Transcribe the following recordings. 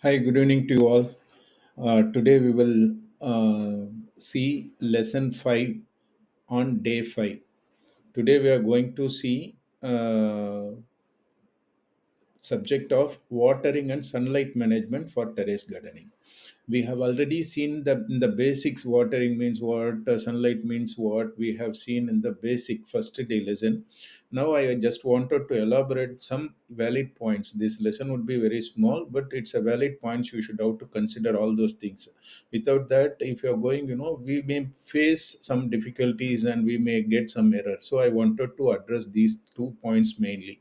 Hi, good evening to you all. Today we will see lesson 5 on day 5. Today we are going to see subject of watering and sunlight management for terrace gardening. We have already seen the in the basics watering means what, sunlight means what we have seen in the basic first day lesson. Now I just wanted to elaborate some valid points. This lesson would be very small, but it's a valid points. You should have to consider all those things. Without that, if you're going, we may face some difficulties and we may get some error. So I wanted to address these 2 points mainly.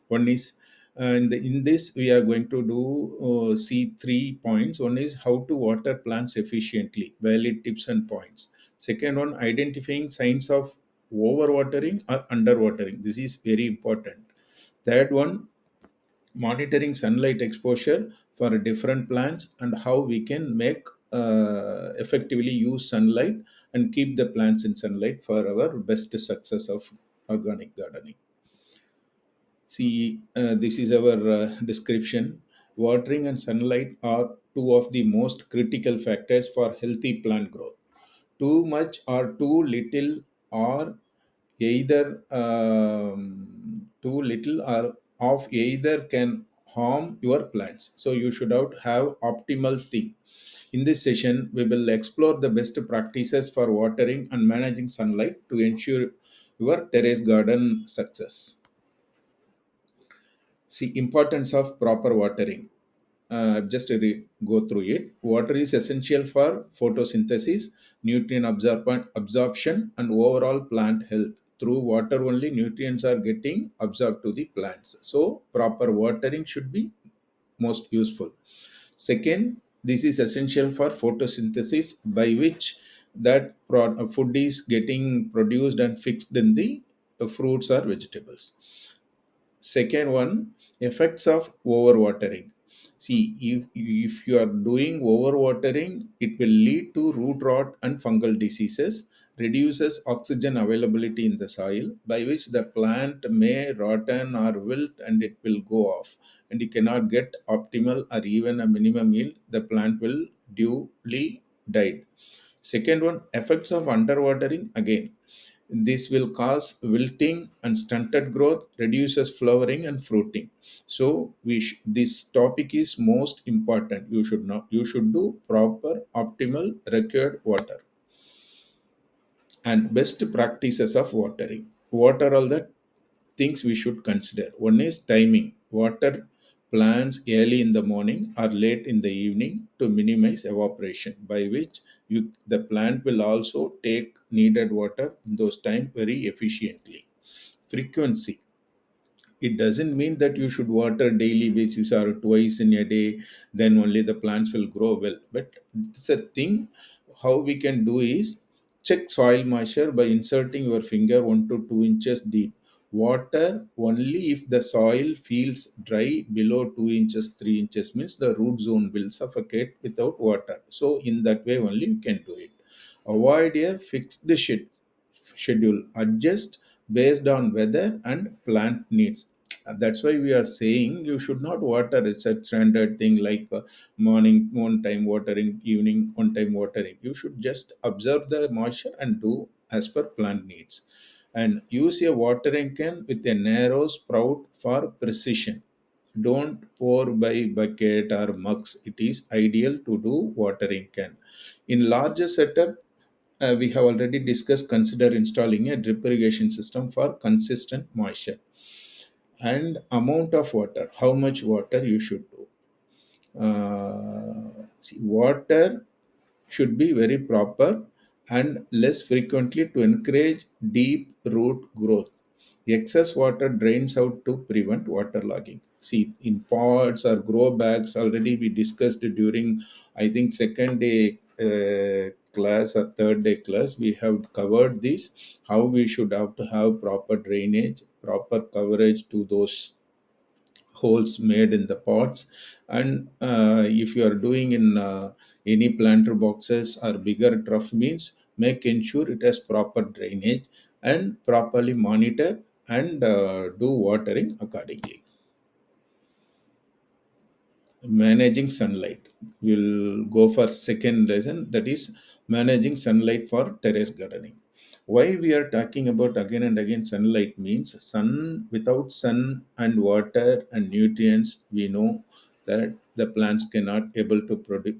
One is, and in this we are going to do see 3 points. One is how to water plants efficiently, valid tips and points. Second one, identifying signs of overwatering or underwatering. This is very important. Third one, monitoring sunlight exposure for different plants and how we can make effectively use sunlight and keep the plants in sunlight for our best success of organic gardening. See, this is our description. Watering and sunlight are two of the most critical factors for healthy plant growth. Too much or too little, or either too little or of either can harm your plants. So you should have optimal thing. In this session, we will explore the best practices for watering and managing sunlight to ensure your terrace garden success. See, importance of proper watering. Go through it. Water is essential for photosynthesis, absorption, and overall plant health. Through water only, nutrients are getting absorbed to the plants. So, proper watering should be most useful. Second, this is essential for photosynthesis, by which food is getting produced and fixed in the fruits or vegetables. Second one, effects of overwatering. See, if you are doing overwatering, it will lead to root rot and fungal diseases, reduces oxygen availability in the soil, by which the plant may rotten or wilt and it will go off. And you cannot get optimal or even a minimum yield, the plant will duly die. Second one, effects of underwatering again. This will cause wilting and stunted growth, reduces flowering and fruiting. So this topic is most important. You should do proper optimal required water and best practices of watering. What are all the things we should consider? One is timing. Water plants early in the morning or late in the evening to minimize evaporation, by which the plant will also take needed water in those time very efficiently. Frequency, it doesn't mean that you should water daily basis or twice in a day, then only the plants will grow well. But it's a thing. How we can do is check soil moisture by inserting your finger 1 to 2 inches deep. Water only if the soil feels dry below 2 inches, 3 inches, means the root zone will suffocate without water. So in that way only you can do it. Avoid a fixed schedule. Adjust based on weather and plant needs. That's why we are saying you should not water. It's a standard thing like morning one time watering, evening one time watering. You should just observe the moisture and do as per plant needs. And use a watering can with a narrow sprout for precision. Don't pour by bucket or mugs. It is ideal to do watering can. In larger setup, we have already discussed, consider installing a drip irrigation system for consistent moisture and amount of water, how much water you should do. Water should be very proper and less frequently to encourage deep root growth. Excess water drains out to prevent waterlogging. See, in pots or grow bags, already we discussed during, I think, second day class or third day class, we have covered this, how we should have to have proper drainage, proper coverage to those holes made in the pots. And if you are doing in any planter boxes or bigger trough, means make ensure it has proper drainage and properly monitor and do watering accordingly. Managing sunlight. We'll go for second lesson, that is managing sunlight for terrace gardening. Why we are talking about again and again sunlight means sun. Without sun and water and nutrients, we know that the plants cannot able to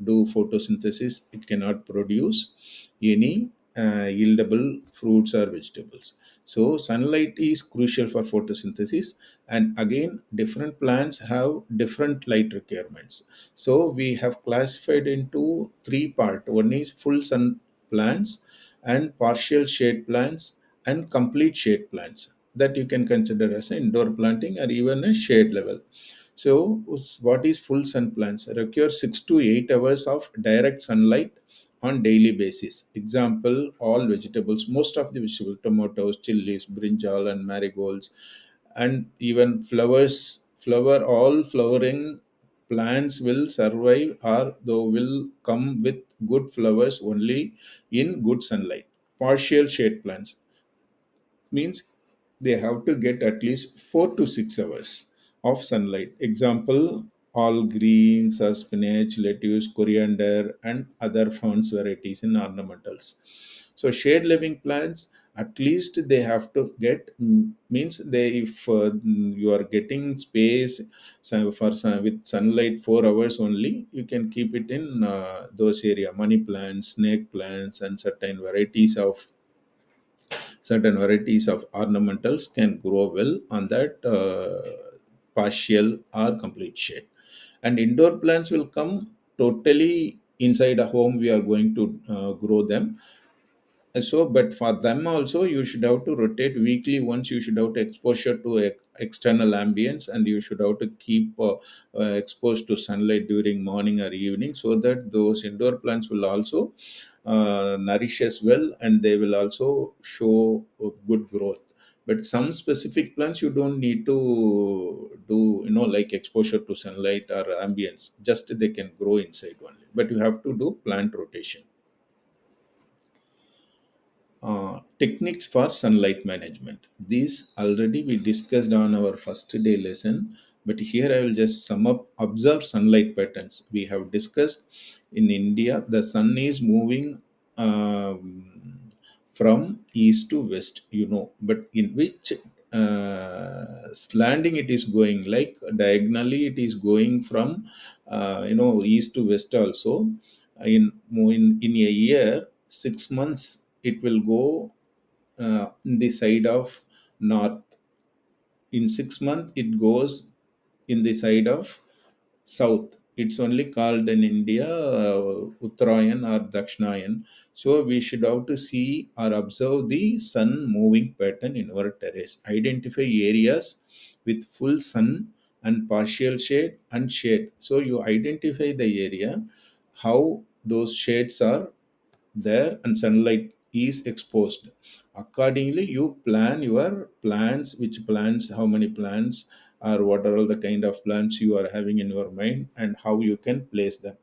do photosynthesis. It cannot produce any yieldable fruits or vegetables. So sunlight is crucial for photosynthesis, and again different plants have different light requirements. So we have classified into three part. One is full sun plants, and partial shade plants, and complete shade plants, that you can consider as an indoor planting or even a shade level. So what is full sun plants? Require 6 to 8 hours of direct sunlight on daily basis. Example, all vegetables, most of the vegetables, tomatoes, chilies, brinjal and marigolds, and even flowers. All flowering plants will survive, or they will come with good flowers only in good sunlight. Partial shade plants means they have to get at least 4 to 6 hours of sunlight. Example, all greens are spinach, lettuce, coriander, and other ferns varieties in ornamentals. So shade living plants, at least they have to get, means they, if you are getting space for with sunlight 4 hours only, you can keep it in those area. Money plants, snake plants, and certain varieties of ornamentals can grow well on that partial or complete shade. And indoor plants will come totally inside a home. We are going to grow them. So, but for them also, you should have to rotate weekly once. You should have to exposure to external ambience, and you should have to keep exposed to sunlight during morning or evening, so that those indoor plants will also nourish as well, and they will also show good growth. But some specific plants you don't need to do, like exposure to sunlight or ambience. Just they can grow inside only. But you have to do plant rotation. Techniques for sunlight management. These already we discussed on our first day lesson, but here I will just sum up. Observe sunlight patterns. We have discussed in India, the sun is moving from east to west, but in which slanting it is going, like diagonally, it is going from east to west also. In a year, 6 months it will go in the side of north. In 6 months it goes in the side of south. It's only called in India Uttarayan or Dakshinayan. So we should have to see or observe the sun moving pattern in our terrace. Identify areas with full sun and partial shade and shade. So you identify the area, how those shades are there and sunlight is exposed. Accordingly you plan your plants, which plants, how many plants, or what are all the kind of plants you are having in your mind, and how you can place them.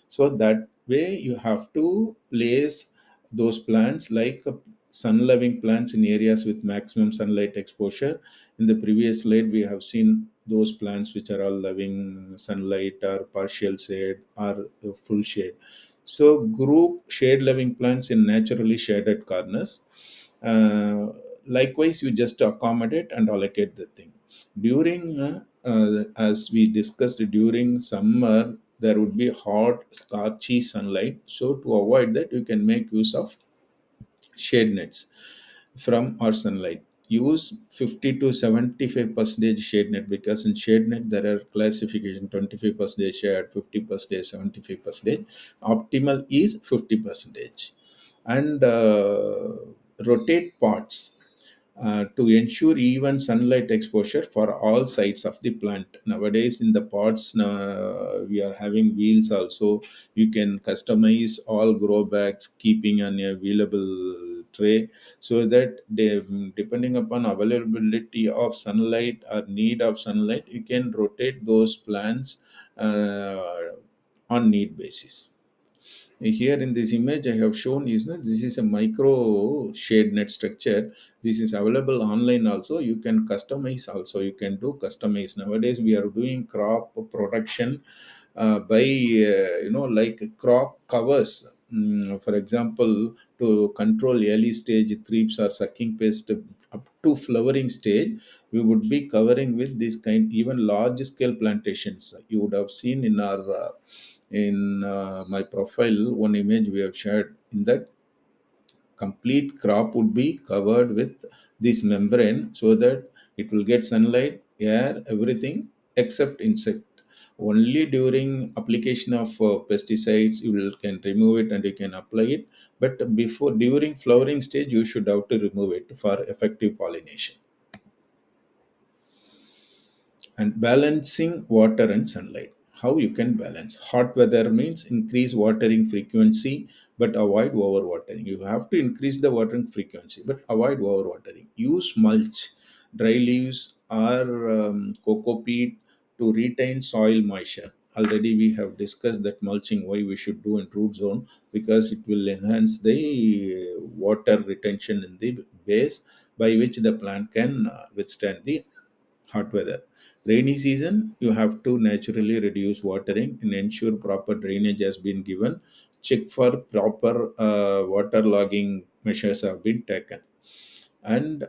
So that way you have to place those plants, like sun loving plants in areas with maximum sunlight exposure. In the previous slide we have seen those plants which are all loving sunlight or partial shade or full shade. So group shade loving plants in naturally shaded corners. Likewise, you just accommodate and allocate the thing. During, as we discussed, during summer, there would be hot, scorchy sunlight. So to avoid that, you can make use of shade nets from our sunlight. Use 50 to 75 percentage shade net, because in shade net there are classification: 25 percentage shade, 50 percentage, 75 percentage. Optimal is 50 percentage. And rotate pots to ensure even sunlight exposure for all sides of the plant. Nowadays, in the pots, we are having wheels also. You can customize all grow bags, keeping an available tray, so that they, depending upon availability of sunlight or need of sunlight, you can rotate those plants uh, on need basis. Here in this image I have shown is that this is a micro shade net structure. This is available online also. You can customize also. You can do customize. Nowadays we are doing crop production by like crop covers. For example, to control early stage thrips or sucking pest up to flowering stage, we would be covering with this kind, even large scale plantations. You would have seen in our my profile one image we have shared. In that, complete crop would be covered with this membrane so that it will get sunlight, air, everything except insect. Only during application of pesticides you will can remove it and you can apply it. But before, during flowering stage, you should have to remove it for effective pollination. And balancing water and sunlight. How you can balance? Hot weather means increase watering frequency but avoid overwatering. You have to increase the watering frequency but avoid overwatering. Use mulch, dry leaves, or cocoa peat to retain soil moisture. Already we have discussed that mulching, why we should do in root zone, because it will enhance the water retention in the base, by which the plant can withstand the hot weather. Rainy season, you have to naturally reduce watering and ensure proper drainage has been given. Check for proper water logging measures have been taken. And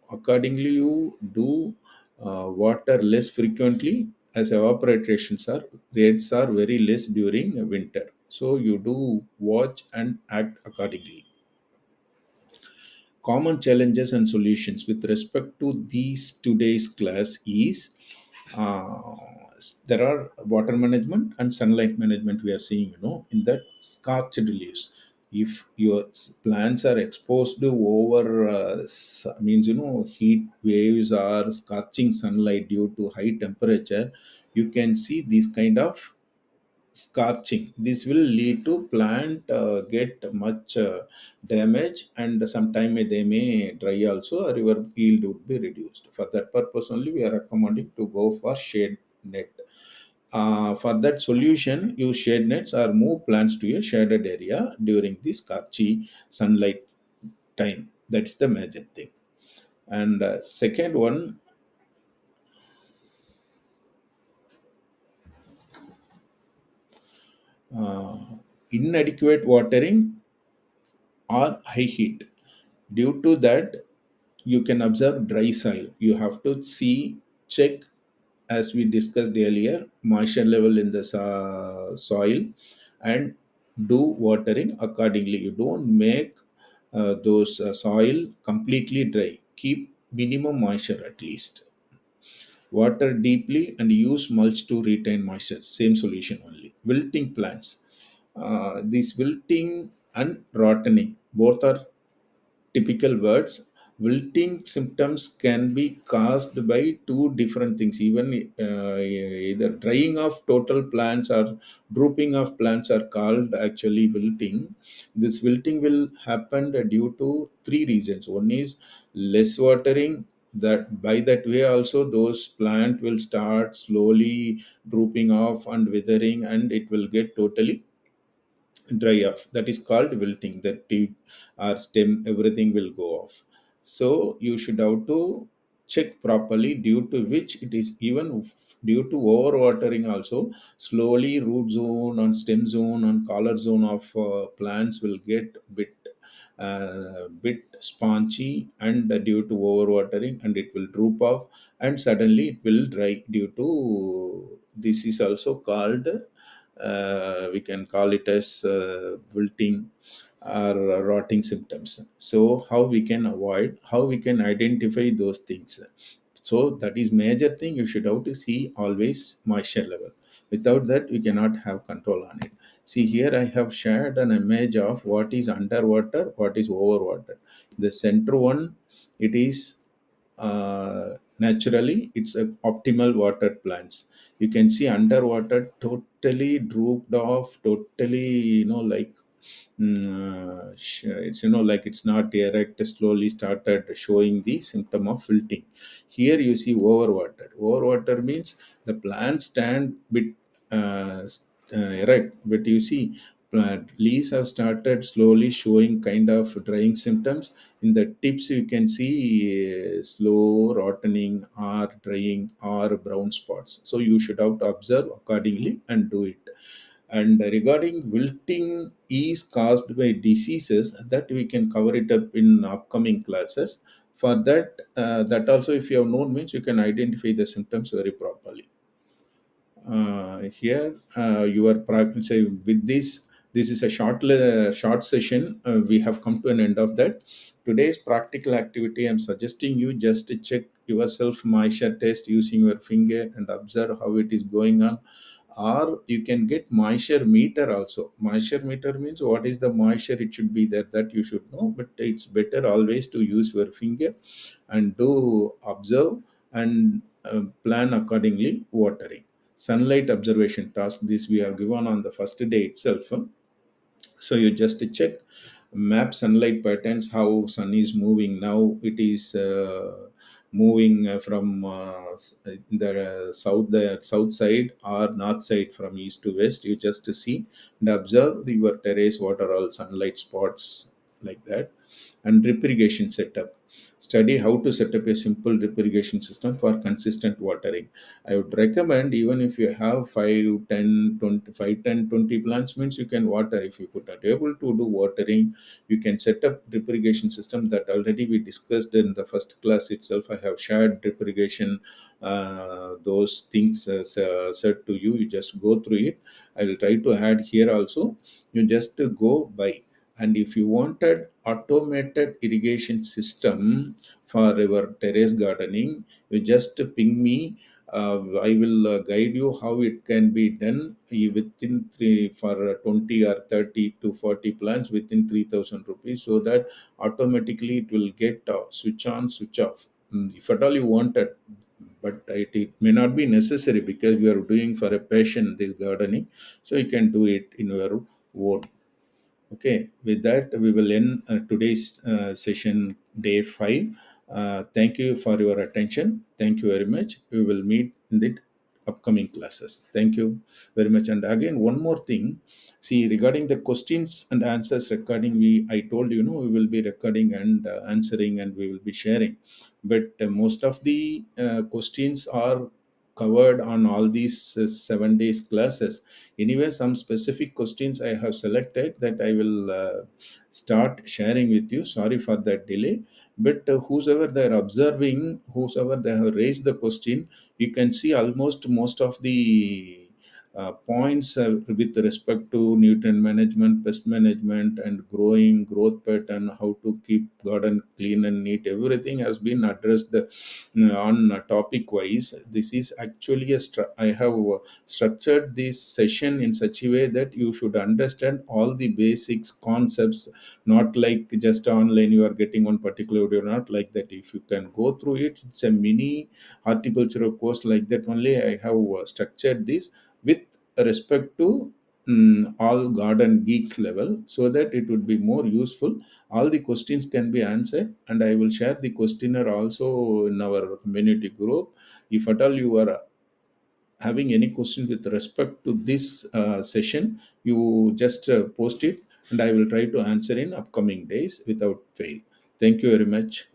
accordingly, you do water less frequently, as evaporations are rates are very less during winter. So you do watch and act accordingly. Common challenges and solutions with respect to these today's class is, uh, there are water management and sunlight management we are seeing, in that scorched leaves. If your plants are exposed to over means, heat waves or scorching sunlight due to high temperature, you can see these kind of scorching. This will lead to plant get much damage, and sometime they may dry also, or your yield would be reduced. For that purpose only we are recommending to go for shade net. For that solution, use shade nets or move plants to a shaded area during the scorchy sunlight time. That's the major thing. And second one, uh, inadequate watering or high heat. Due to that, you can observe dry soil. You have to see, check, as we discussed earlier, moisture level in the soil, and do watering accordingly. You don't make those soil completely dry. Keep minimum moisture at least. Water deeply and use mulch to retain moisture. Same solution only. Wilting plants. This wilting and rotting both are typical words. Wilting symptoms can be caused by two different things. Even either drying of total plants or drooping of plants are called actually wilting. This wilting will happen due to three reasons. One is less watering. That by that way also those plant will start slowly drooping off and withering, and it will get totally dry off. That is called wilting. The tip or stem, everything will go off. So you should have to check properly, due to which it is, even due to overwatering also, slowly root zone and stem zone and collar zone of plants will get bit spongy, and due to overwatering, and it will droop off, and suddenly it will dry. Due to this is also called, we can call it as wilting or rotting symptoms. So how we can avoid, how we can identify those things? So that is major thing. You should have to see always moisture level. Without that we cannot have control on it. See, here I have shared an image of what is underwater, what is overwater. The center one, it is naturally it's a optimal water plants. You can see underwater totally drooped off, totally, like, it's, like it's not erect, slowly started showing the symptom of wilting. Here you see overwater. Overwater means the plants stand bit right. But you see, leaves have started slowly showing kind of drying symptoms. In the tips, you can see slow rotting or drying or brown spots. So you should have to observe accordingly and do it. And regarding wilting is caused by diseases, that we can cover it up in upcoming classes. For that, that also, if you have known means, you can identify the symptoms very properly. Here you are say with this is a short session. We have come to an end of that. Today's practical activity, I'm suggesting you just to check yourself moisture test using your finger and observe how it is going on. Or you can get moisture meter also. Moisture meter means what is the moisture it should be there, that you should know, but it's better always to use your finger and do observe and plan accordingly. Watering, sunlight observation task, this we have given on the first day itself. So you just check, map sunlight patterns, how sun is moving. Now it is moving from the south side or north side, from east to west. You just see and observe your terrace, what are all sunlight spots, like that. And drip irrigation setup, study how to set up a simple drip irrigation system for consistent watering. I would recommend, even if you have 5, 10, 20, 5, 10, 20 plants, means you can water. If you could not able to do watering, you can set up drip irrigation system, that already we discussed in the first class itself. I have shared drip irrigation, those things said to you. You just go through it. I will try to add here also. You just go by. And if you wanted automated irrigation system for your terrace gardening, you just ping me. I will guide you how it can be done within three, for 20 or 30 to 40 plants within 3,000 rupees, so that automatically it will get switch on, switch off. If at all you wanted, but it may not be necessary, because we are doing for a passion this gardening, so you can do it in your own. Okay, with that, we will end today's session, day 5. Thank you for your attention. Thank you very much. We will meet in the upcoming classes. Thank you very much. And again, one more thing. See, regarding the questions and answers recording, I told you, we will be recording and answering, and we will be sharing. But most of the questions are covered on all these 7 days classes. Anyway, some specific questions I have selected, that I will start sharing with you. Sorry for that delay. But whosoever they are observing, whosoever they have raised the question, you can see almost most of the points with respect to nutrient management, pest management, and growth pattern, how to keep garden clean and neat. Everything has been addressed on topic wise. This is actually I have structured this session in such a way that you should understand all the basics concepts, not like just online you are getting one particular video, not like that. If you can go through it, it's a mini horticultural course, like that only I have structured this with respect to all garden geeks level, so that it would be more useful. All the questions can be answered, and I will share the questionnaire also in our community group. If at all you are having any question with respect to this session, you just post it, and I will try to answer in upcoming days without fail. Thank you very much.